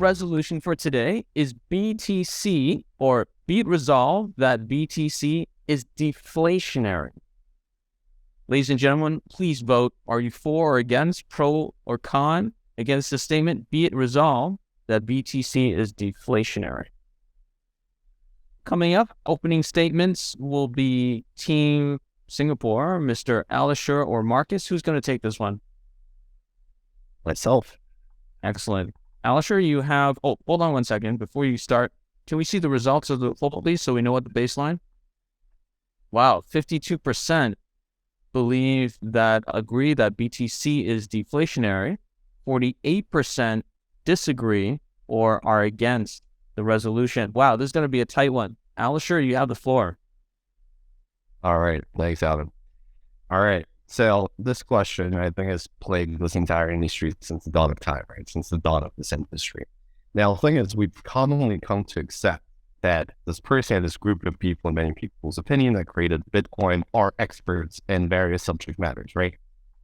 resolution for today is BTC, or be it resolved that BTC is deflationary. Ladies and gentlemen, please vote. Are you for or against, pro or con, against the statement, be it resolved that BTC is deflationary? Coming up, opening statements will be Team Singapore, Mr. Alisher or Markus. Who's going to take this one? Myself. Excellent. Alisher, you have... Oh, hold on one second. Before you start, can we see the results of the poll, please, so we know what the baseline? Wow, 52% agree that BTC is deflationary. 48% disagree or are against the resolution. Wow, this is going to be a tight one. Alisher, you have the floor. All right. Thanks, Alvin. All right. So this question, I think, has plagued this entire industry since the dawn of time, right? Since the dawn of this industry. Now, the thing is, we've commonly come to accept that this person, this group of people, in many people's opinion, that created Bitcoin are experts in various subject matters, right?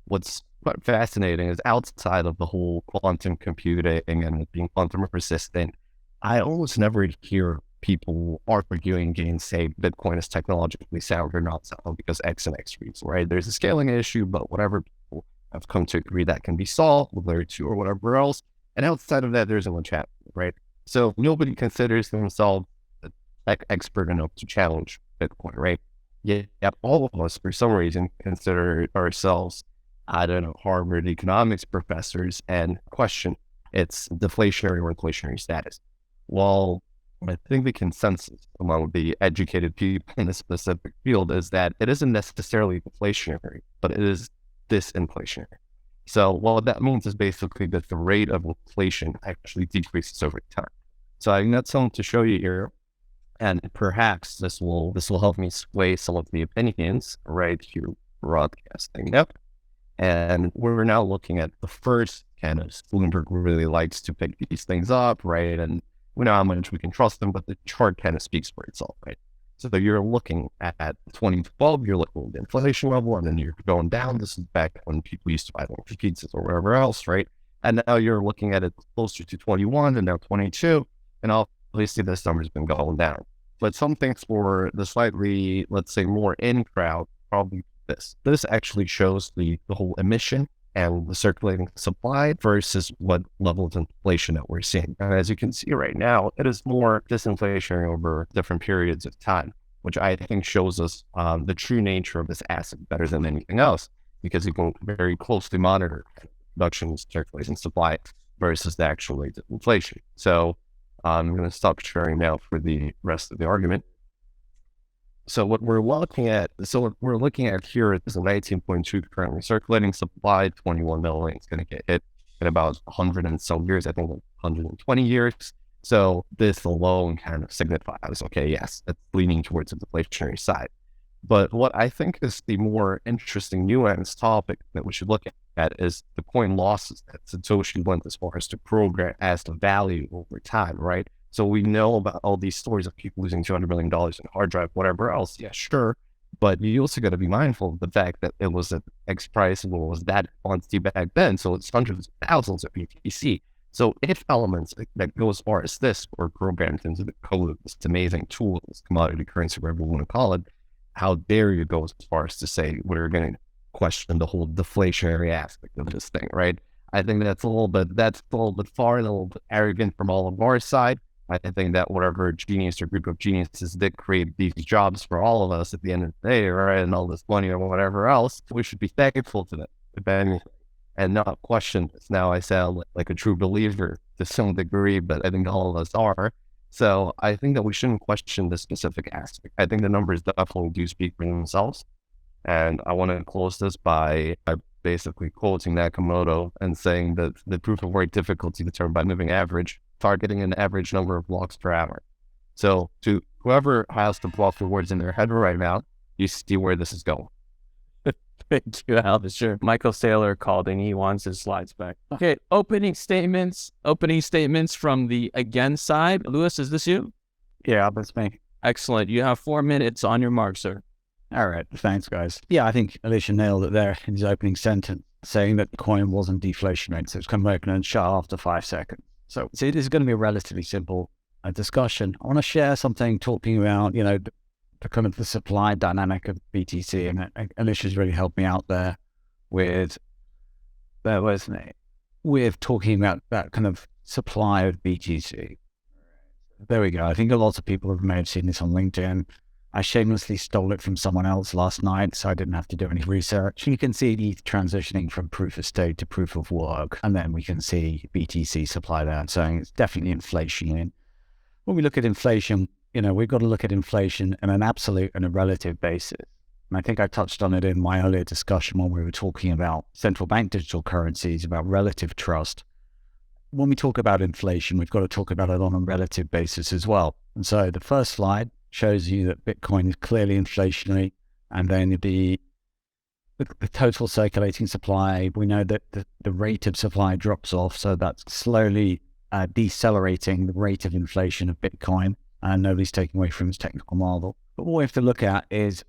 What's quite fascinating is outside of the whole quantum computing and being quantum resistant, I almost never hear people arguing against, say, Bitcoin is technologically sound or not sound because X and X reason, right? There's a scaling issue, but whatever, people have come to agree that can be solved with layer 2 or whatever else. And outside of that, there's a Wechat, right? So nobody considers themselves an expert enough to challenge Bitcoin, right? Yet all of us, for some reason, consider ourselves, I don't know, Harvard economics professors and question its deflationary or inflationary status. Well, I think the consensus among the educated people in a specific field is that it isn't necessarily deflationary, but it is disinflationary. So what that means is basically that the rate of inflation actually decreases over time. So I got something to show you here, and perhaps this will help me sway some of the opinions right here broadcasting. Yep. And we're now looking at the first kind of, Bloomberg really likes to pick these things up, right? And we know how much we can trust them, but the chart kind of speaks for itself, right? So you're looking at 2012, you're looking at the inflation level, and then you're going down. This is back when people used to buy pizzas or wherever else, right? And now you're looking at it closer to 21 and now 22, and obviously this number's been going down. But some things for the slightly, let's say, more in crowd, probably this. This actually shows the whole emission and the circulating supply versus what level of inflation that we're seeing. And as you can see right now, it is more disinflationary over different periods of time, which I think shows us the true nature of this asset better than anything else, because you can very closely monitor production, circulation, supply versus the actual rate of inflation. So I'm going to stop sharing now for the rest of the argument. So what we're looking at, here is a 19.2 currently circulating supply. 21 million is going to get hit in about 100 and some years, I think 120 years. So this alone kind of signifies, okay, yes, it's leaning towards the deflationary side. But what I think is the more interesting nuanced topic that we should look at is the coin losses that Satoshi went as far as to program as the value over time, right? So we know about all these stories of people losing $200 million in hard drive, whatever else. Yeah, sure. But you also got to be mindful of the fact that it was at X price and it was that quantity back then. So it's hundreds of thousands of BTC. So if elements that go as far as this were programmed into the code of this amazing tool, this commodity currency, whatever you want to call it, how dare you go as far as to say we're going to question the whole deflationary aspect of this thing, right? I think that's a little bit far and a little bit arrogant from all of our side. I think that whatever genius or group of geniuses did create these jobs for all of us at the end of the day, right, and all this money or whatever else, we should be thankful to them and not question this. Now I sound like a true believer to some degree, but I think all of us are. So I think that we shouldn't question this specific aspect. I think the numbers definitely do speak for themselves. And I want to close this by basically quoting Nakamoto and saying that the proof of work difficulty determined by moving average, targeting an average number of blocks per hour. So to whoever has the block rewards in their head right now, you see where this is going. Thank you, Alisher. Michael Saylor called and he wants his slides back. Okay, opening statements from the against side. Louis, is this you? Yeah, that's me. Excellent. You have 4 minutes on your mark, sir. All right. Thanks, guys. Yeah, I think Alisher nailed it there in his opening sentence, saying that the coin wasn't deflationary. So it's come back and shut after 5 seconds. So it is going to be a relatively simple discussion. I want to share something talking about, the kind of the supply dynamic of BTC, and Alisher's really helped me out there with talking about that kind of supply of BTC. There we go. I think a lot of people may have seen this on LinkedIn. I shamelessly stole it from someone else last night, so I didn't have to do any research. You can see ETH transitioning from proof of stake to proof of work, and then we can see BTC supply there. So it's definitely inflation. When we look at inflation, we've got to look at inflation on an absolute and a relative basis. And I think I touched on it in my earlier discussion when we were talking about central bank digital currencies, about relative trust. When we talk about inflation, we've got to talk about it on a relative basis as well. And so the first slide shows you that Bitcoin is clearly inflationary, and then the total circulating supply, we know that the rate of supply drops off, so that's slowly decelerating the rate of inflation of Bitcoin, and nobody's taking away from its technical model. But what we have to look at is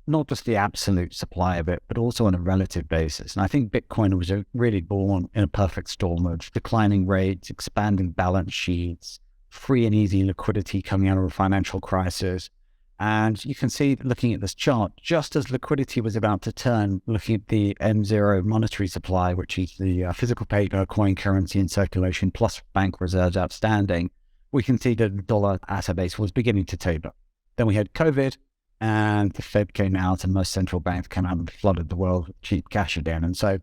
not just the absolute supply of it, but also on a relative basis. And I think Bitcoin was really born in a perfect storm of declining rates, expanding balance sheets, free and easy liquidity coming out of a financial crisis. And you can see, looking at this chart, just as liquidity was about to turn, looking at the M0 monetary supply, which is the physical paper, coin, currency in circulation, plus bank reserves outstanding, we can see that the dollar asset base was beginning to taper. Then we had COVID, and the Fed came out, and most central banks came out and flooded the world with cheap cash again. And so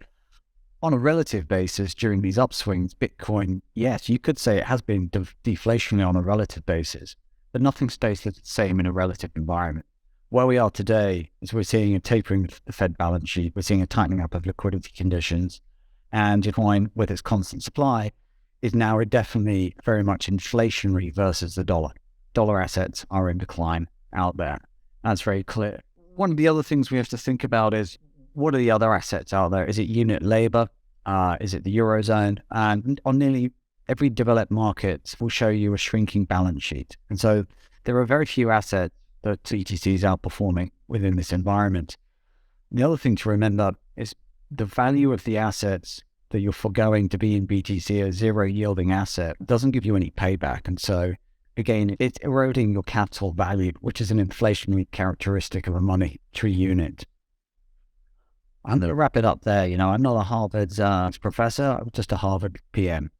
on a relative basis, during these upswings, Bitcoin, yes, you could say it has been deflationary on a relative basis, but nothing stays the same in a relative environment. Where we are today is we're seeing a tapering of the Fed balance sheet, we're seeing a tightening up of liquidity conditions, and Bitcoin, with its constant supply, is now definitely very much inflationary versus the dollar. Dollar assets are in decline out there. That's very clear. One of the other things we have to think about is, what are the other assets out there? Is it unit labor? Is it the Eurozone? And on nearly every developed market will show you a shrinking balance sheet. And so there are very few assets that BTC is outperforming within this environment. The other thing to remember is the value of the assets that you're foregoing to be in BTC, a zero yielding asset, doesn't give you any payback. And so again, it's eroding your capital value, which is an inflationary characteristic of a money tree unit. I'm going to wrap it up there. I'm not a Harvard professor, I'm just a Harvard PM.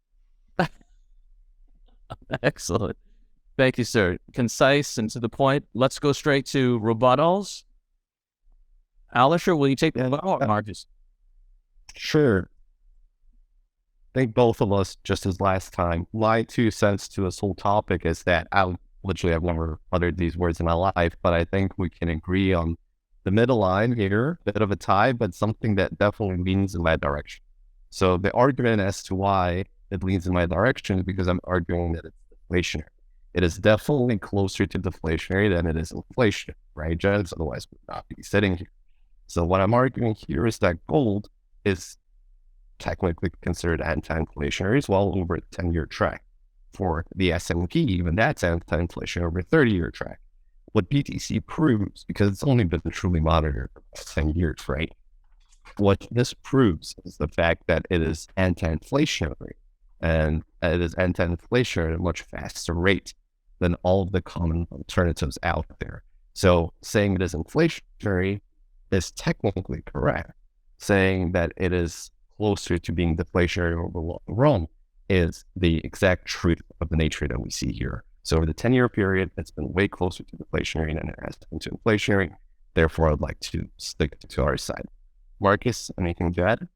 Excellent. Thank you, sir. Concise and to the point. Let's go straight to rebuttals. Alisher, will you take the rebuttal, Markus? Sure. I think both of us, just as last time, my 2 cents to this whole topic is that I've never uttered these words in my life, but I think we can agree on the middle line here, bit of a tie, but something that definitely leans in my direction. So the argument as to why it leans in my direction is because I'm arguing that it's deflationary. It is definitely closer to deflationary than it is inflationary, right, gents? Otherwise, we would not be sitting here. So what I'm arguing here is that gold is technically considered anti-inflationary as well over a 10-year track. For the S&P, even that's anti-inflation over a 30-year track. What BTC proves, because it's only been truly monitored for 10 years, right? What this proves is the fact that it is anti-inflationary, and it is anti-inflationary at a much faster rate than all of the common alternatives out there. So saying it is inflationary is technically correct. Saying that it is closer to being deflationary over the long run is the exact truth of the nature that we see here. So over the 10-year period, it's been way closer to deflationary than it has been to inflationary. Therefore, I'd like to stick to our side. Markus, anything to add?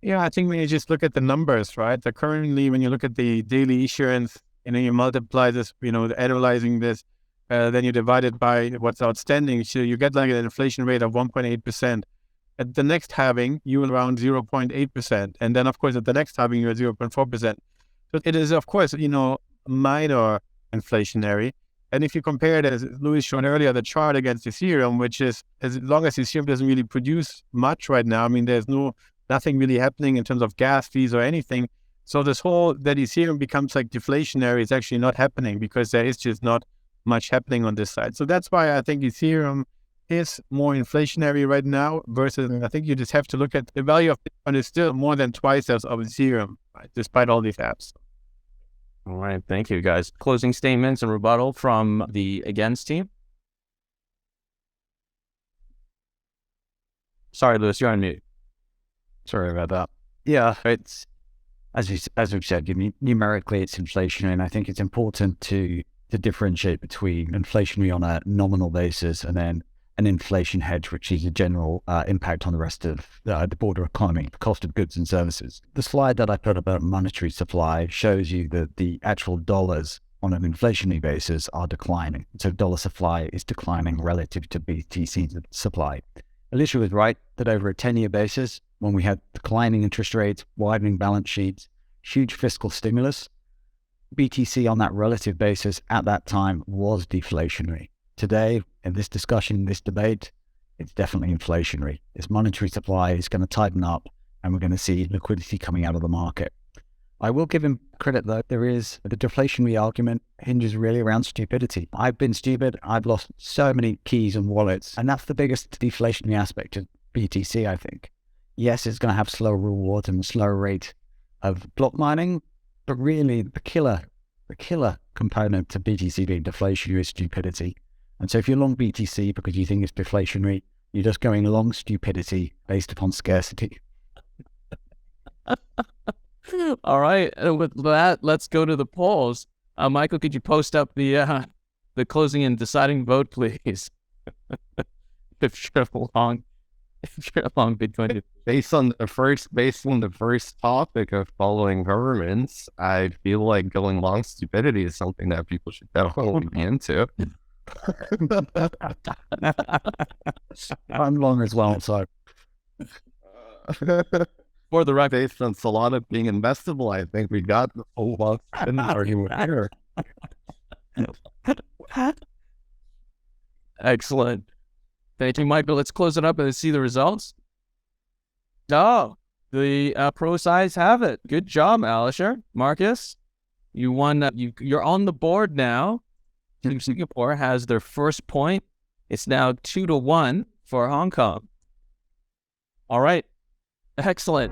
Yeah, I think when you just look at the numbers, right? So currently, when you look at the daily issuance, you multiply this, analyzing this, then you divide it by what's outstanding. So you get like an inflation rate of 1.8%. At the next halving, you will around 0.8%. And then, of course, at the next halving, you're at 0.4%. So it is, of course, minor inflationary. And if you compare it, as Louis showed earlier, the chart against Ethereum, which is, as long as Ethereum doesn't really produce much right now, there's nothing really happening in terms of gas fees or anything. So this whole, that Ethereum becomes like deflationary is actually not happening because there is just not much happening on this side. So that's why I think Ethereum is more inflationary right now versus, I think you just have to look at the value of Bitcoin is still more than twice as of Ethereum, right, despite all these apps. All right. Thank you, guys. Closing statements and rebuttal from the against team. Sorry, Lewis, you're on mute. Sorry about that. Yeah, it's as we've said, numerically it's inflationary, and I think it's important to differentiate between inflationary on a nominal basis and then an inflation hedge, which is a general impact on the rest of the broader economy, the cost of goods and services. The slide that I put about monetary supply shows you that the actual dollars on an inflationary basis are declining. So dollar supply is declining relative to BTC supply. Alisher was right that over a 10-year basis, when we had declining interest rates, widening balance sheets, huge fiscal stimulus, BTC on that relative basis at that time was deflationary. Today, in this discussion, this debate, it's definitely inflationary. This monetary supply is going to tighten up and we're going to see liquidity coming out of the market. I will give him credit though. The deflationary argument hinges really around stupidity. I've been stupid. I've lost so many keys and wallets. And that's the biggest deflationary aspect of BTC, I think. Yes, it's going to have slower rewards and a slower rate of block mining, but really the killer component to BTC being deflationary is stupidity. And so if you're long BTC because you think it's deflationary, you're just going long stupidity based upon scarcity. All right. With that, let's go to the polls. Michael, could you post up the closing and deciding vote, please? if you're long Bitcoin. Based on the first topic of following governments, I feel like going long stupidity is something that people should definitely be into. I'm long as well, so for the record, based on Solana being investable, I think we got the full long argument here. Excellent. Thank you, Michael. Let's close it up and see the results. Oh, the pro sides have it. Good job, Alisher. Markus, you won. You're on the board now. Team Singapore has their first point. It's now 2-1 for Hong Kong. All right. Excellent.